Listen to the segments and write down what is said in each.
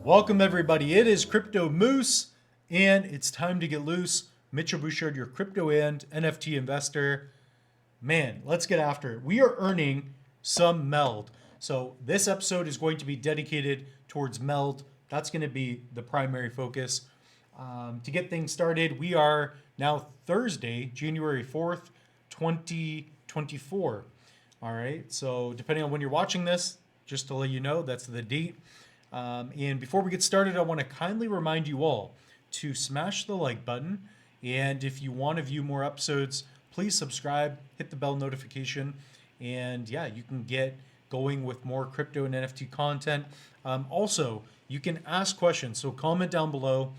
Welcome everybody. It is Crypto Moose, and it's time to get loose. Mitchell Bouchard, your crypto and NFT investor. Man, let's get after it. We are earning some Meld. So this episode is going to be dedicated towards Meld. That's going to be the primary focus. To get things started, we are now Thursday, January 4th, 2024. All right. So depending on when you're watching this, just to let you know, that's the date. And before we get started, I want to kindly remind you all to smash the like button. And if you want to view more episodes, please subscribe, hit the bell notification, and yeah, you can get going with more crypto and NFT content. Also, you can ask questions, so comment down below.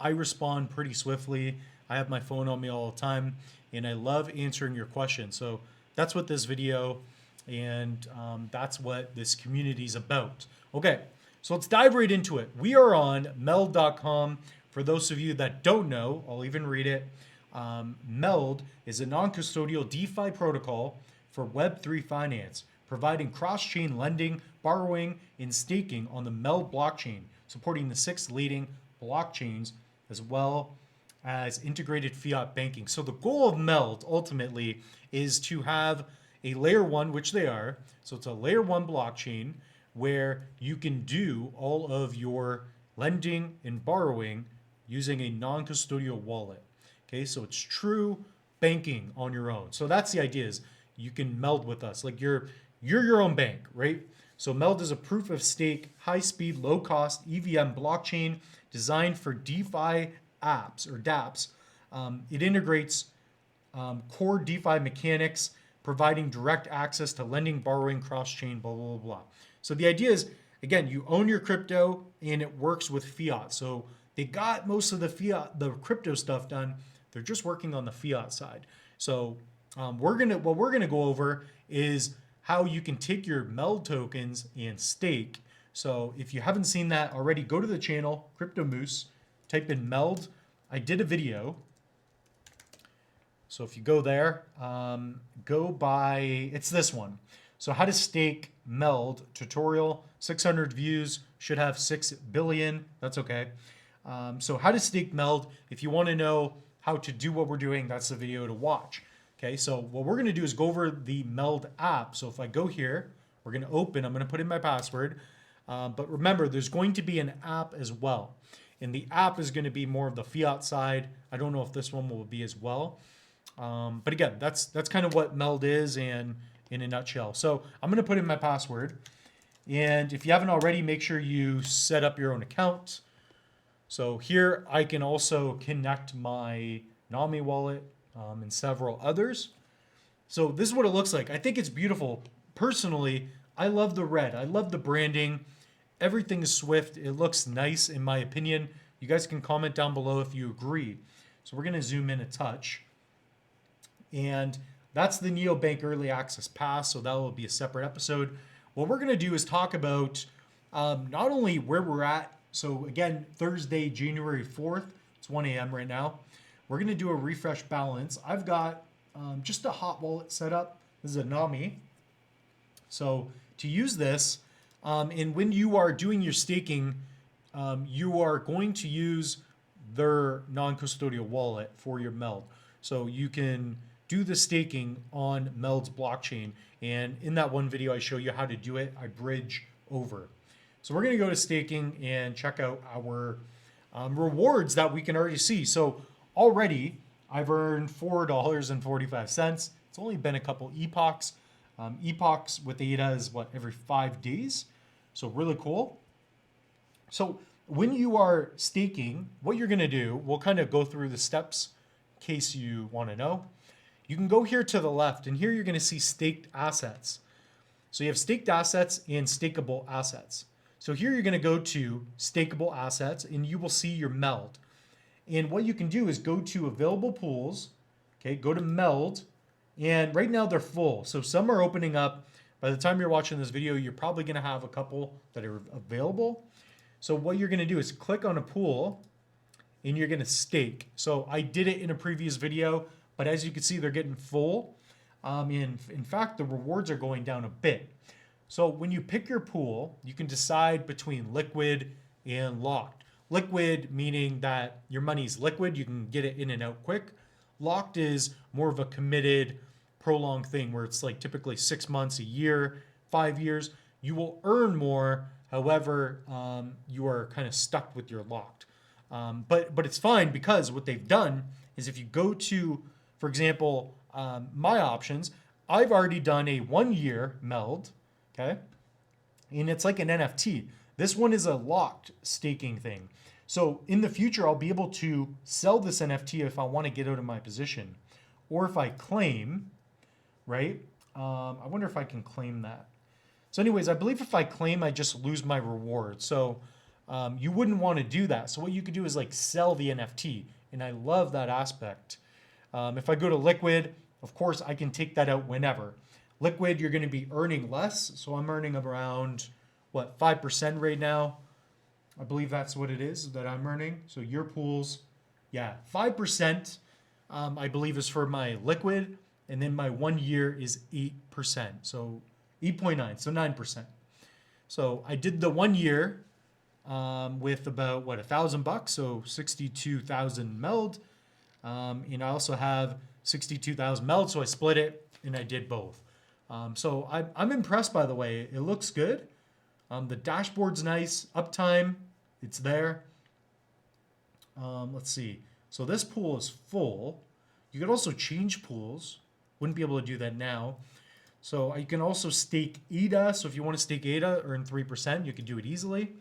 I respond pretty swiftly. I have my phone on me all the time, and I love answering your questions. So that's what this video and that's what this community is about. Okay, so let's dive right into it. We are on Meld.com. For those of you that don't know, I'll even read it. Meld is a non-custodial DeFi protocol for Web3 finance, providing cross-chain lending, borrowing, and staking on the Meld blockchain, supporting the 6 leading blockchains as well as integrated fiat banking. So the goal of Meld ultimately is to have a layer 1, which they are. So it's a layer 1 blockchain where you can do all of your lending and borrowing using a non-custodial wallet. Okay, so it's true banking on your own. So that's the idea, is you can Meld with us. Like you're your own bank, right? So Meld is a proof of stake, high speed, low cost EVM blockchain designed for DeFi apps or dApps. It integrates core DeFi mechanics, providing direct access to lending, borrowing, cross-chain, blah, blah, blah. So the idea is, again, you own your crypto and it works with fiat. So they got most of the crypto stuff done. They're just working on the fiat side. So what we're gonna go over is how you can take your Meld tokens and stake. So if you haven't seen that already, go to the channel, Crypto Moose, type in Meld. I did a video. So if you go there, go by, it's this one. So how to stake Meld tutorial, 600 views, should have 6 billion. That's okay. So how to stake Meld. If you want to know how to do what we're doing, that's the video to watch. Okay, so what we're going to do is go over the Meld app. So if I go here, we're going to open, I'm going to put in my password. But remember, there's going to be an app as well. And the app is going to be more of the fiat side. I don't know if this one will be as well. But again, that's kind of what Meld is and in a nutshell. So I'm going to put in my password. And if you haven't already, make sure you set up your own account. So here I can also connect my Nami wallet and several others. So this is what it looks like. I think it's beautiful. Personally, I love the red. I love the branding. Everything is Swift. It looks nice in my opinion. You guys can comment down below if you agree. So we're going to zoom in a touch. And that's the Neobank Early Access Pass, so that will be a separate episode. What we're going to do is talk about not only where we're at. So again, Thursday, January 4th, it's 1 a.m. right now. We're going to do a refresh balance. I've got just a hot wallet set up. This is a Nami. So to use this, and when you are doing your staking, you are going to use their non-custodial wallet for your Meld. So you can do the staking on Meld's blockchain. And in that one video, I show you how to do it. I bridge over. So we're going to go to staking and check out our rewards that we can already see. So already I've earned $4.45. It's only been a couple epochs. Epochs with ADA is what, every 5 days. So really cool. So when you are staking, what you're going to do, we'll kind of go through the steps in case you want to know. You can go here to the left, and here you're going to see staked assets. So you have staked assets and stakeable assets. So here you're going to go to stakeable assets, and you will see your Meld. And what you can do is go to available pools, okay, go to Meld, and right now they're full. So some are opening up. By the time you're watching this video, you're probably going to have a couple that are available. So what you're going to do is click on a pool, and you're going to stake. So I did it in a previous video, but as you can see, they're getting full. In fact, the rewards are going down a bit. So when you pick your pool, you can decide between liquid and locked. Liquid meaning that your money's liquid, you can get it in and out quick. Locked is more of a committed, prolonged thing where it's like typically 6 months, a year, 5 years. You will earn more, however, you are kind of stuck with your locked. But it's fine because what they've done is if you go to, for example, my options, I've already done a 1 year meld, okay? And it's like an NFT. This one is a locked staking thing. So in the future, I'll be able to sell this NFT if I want to get out of my position. Or if I claim, right? I wonder if I can claim that. So anyways, I believe if I claim, I just lose my reward. So you wouldn't want to do that. So what you could do is like sell the NFT. And I love that aspect. If I go to Liquid, of course, I can take that out whenever. Liquid, you're going to be earning less. So I'm earning around, what, 5% right now? I believe that's what it is that I'm earning. So your pools, yeah, 5%, I believe is for my Liquid. And then my 1 year is 8%. So 8.9, so 9%. So I did the 1 year with about, what, $1,000, so 62,000 meld. And I also have 62,000 meld, so I split it and I did both. So I'm impressed, by the way. It looks good. The dashboard's nice. Uptime, it's there. Let's see. So this pool is full. You could also change pools. Wouldn't be able to do that now. So you can also stake ADA. So if you want to stake ADA, earn 3%, you can do it easily.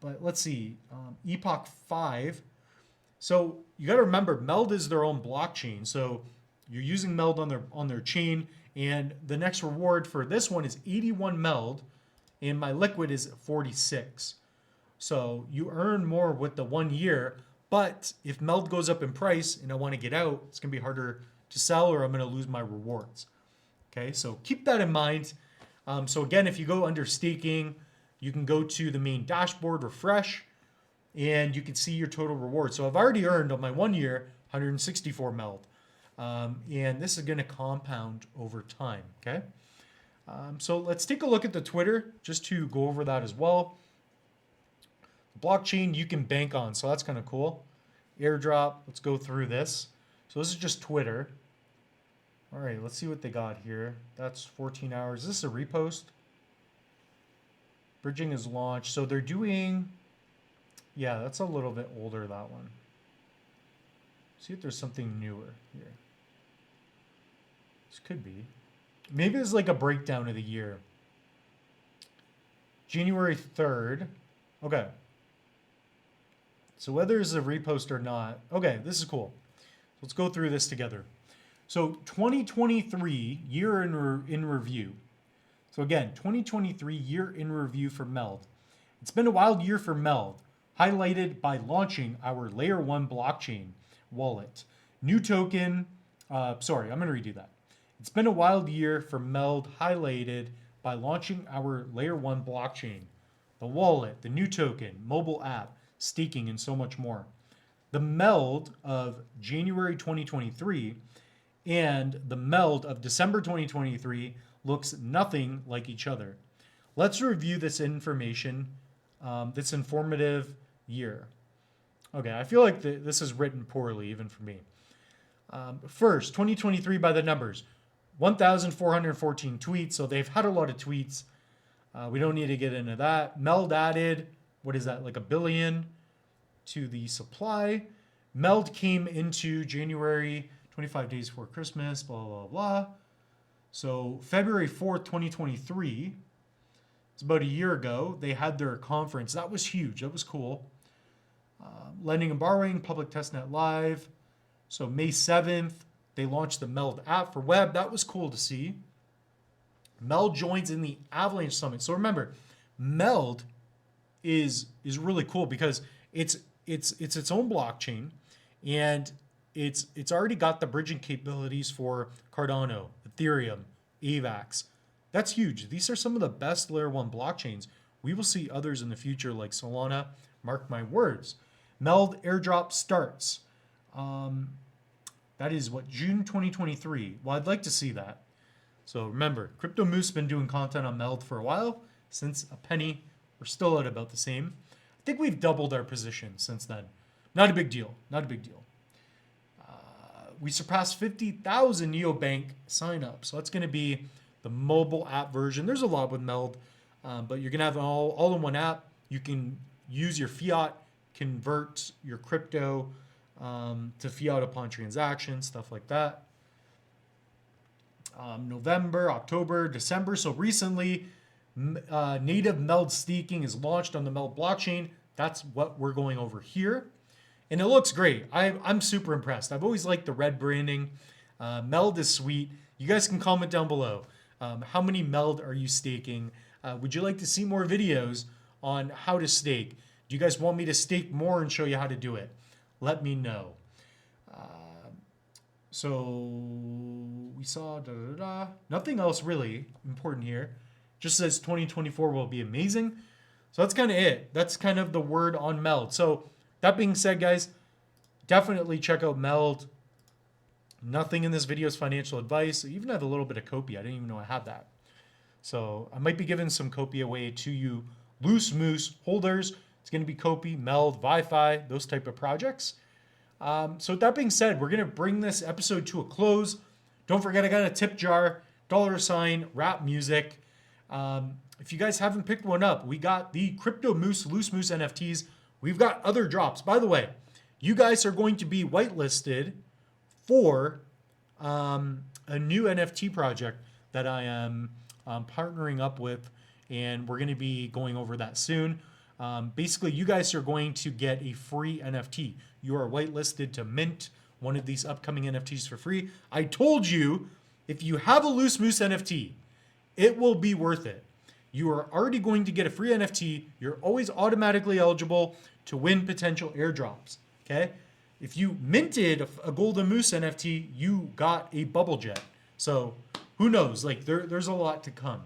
But let's see. Epoch 5. So you got to remember, Meld is their own blockchain. So you're using Meld on their chain. And the next reward for this one is 81 Meld. And my Liquid is 46. So you earn more with the 1 year. But if Meld goes up in price and I want to get out, it's going to be harder to sell or I'm going to lose my rewards. Okay, so keep that in mind. So again, if you go under staking, you can go to the main dashboard, refresh, and you can see your total reward. So I've already earned on my 1 year 164 Meld. And this is going to compound over time, okay? So let's take a look at the Twitter just to go over that as well. Blockchain you can bank on, so that's kind of cool. Airdrop, let's go through this. So this is just Twitter. All right, let's see what they got here. That's 14 hours. Is this a repost? Bridging is launched. So they're doing, yeah, that's a little bit older, that one. See if there's something newer here. This could be. Maybe it's like a breakdown of the year. January 3rd. Okay. So whether it's a repost or not. Okay, this is cool. Let's go through this together. So 2023 year in review. So again, 2023 year in review for Meld. It's been a wild year for Meld, highlighted by launching our layer 1 blockchain wallet. New token, I'm going to redo that. It's been a wild year for Meld, highlighted by launching our layer 1 blockchain, the wallet, the new token, mobile app, staking, and so much more. The Meld of January 2023 and the Meld of December 2023 looks nothing like each other. Let's review this information, this informative year. Okay, I feel like this is written poorly, even for me. First, 2023 by the numbers. 1,414 tweets, so they've had a lot of tweets. We don't need to get into that. Meld added, what is that, like 1 billion to the supply. Meld came into January, 25 days before Christmas, blah, blah, blah. So February 4th, 2023, it's about a year ago, they had their conference. That was huge. That was cool. Lending and borrowing, public testnet live. So May 7th, they launched the Meld app for web. That was cool to see. Meld joins in the Avalanche Summit. So remember, Meld is really cool because it's its own blockchain, and it's already got the bridging capabilities for Cardano, Ethereum, AVAX. That's huge. These are some of the best layer 1 blockchains. We will see others in the future like Solana. Mark my words. Meld airdrop starts. That is what, June 2023. Well, I'd like to see that. So remember, Crypto Moose has been doing content on Meld for a while, since a penny We're still at about the same. I think we've doubled our position since then. Not a big deal. Not a big deal. We surpassed 50,000 neobank signups. So that's going to be the mobile app version. There's a lot with Meld, but you're going to have all in one app. You can use your fiat, convert your crypto to fiat upon transaction, stuff like that. November, October, December. So recently, native Meld staking is launched on the Meld blockchain. That's what we're going over here. And it looks great. I'm super impressed. I've always liked the red branding. Meld is sweet. You guys can comment down below. How many Meld are you staking? Would you like to see more videos on how to stake? Do you guys want me to stake more and show you how to do it? Let me know. So we saw nothing else really important here. Just says 2024 will be amazing. So that's kind of it. That's kind of the word on Meld. So that being said, guys, definitely check out Meld. Nothing in this video is financial advice. I even have a little bit of Copy. I didn't even know I had that. So I might be giving some Copy away to you Loose Moose holders. It's going to be Copy, Meld, Wi-Fi, those type of projects. So with that being said, we're going to bring this episode to a close. Don't forget, I got a tip jar, $, rap music. If you guys haven't picked one up, we got the Crypto Moose, Loose Moose NFTs. We've got other drops. By the way, you guys are going to be whitelisted for a new NFT project that I am partnering up with, and we're going to be going over that soon. Basically, you guys are going to get a free NFT. You are whitelisted to mint one of these upcoming NFTs for free. I told you, if you have a Loose Moose NFT, it will be worth it. You are already going to get a free NFT. You're always automatically eligible to win potential airdrops, okay? If you minted a Golden Moose NFT, you got a bubble jet. So who knows? Like there's a lot to come.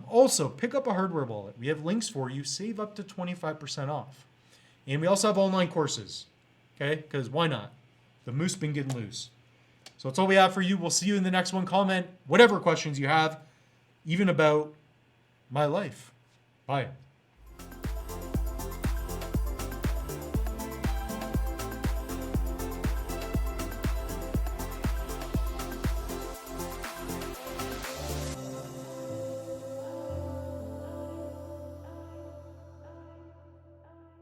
Also, pick up a hardware wallet. We have links for you. Save up to 25% off. And we also have online courses, okay? Because why not? The moose been getting loose. So that's all we have for you. We'll see you in the next one. Comment whatever questions you have, even about my life. Bye.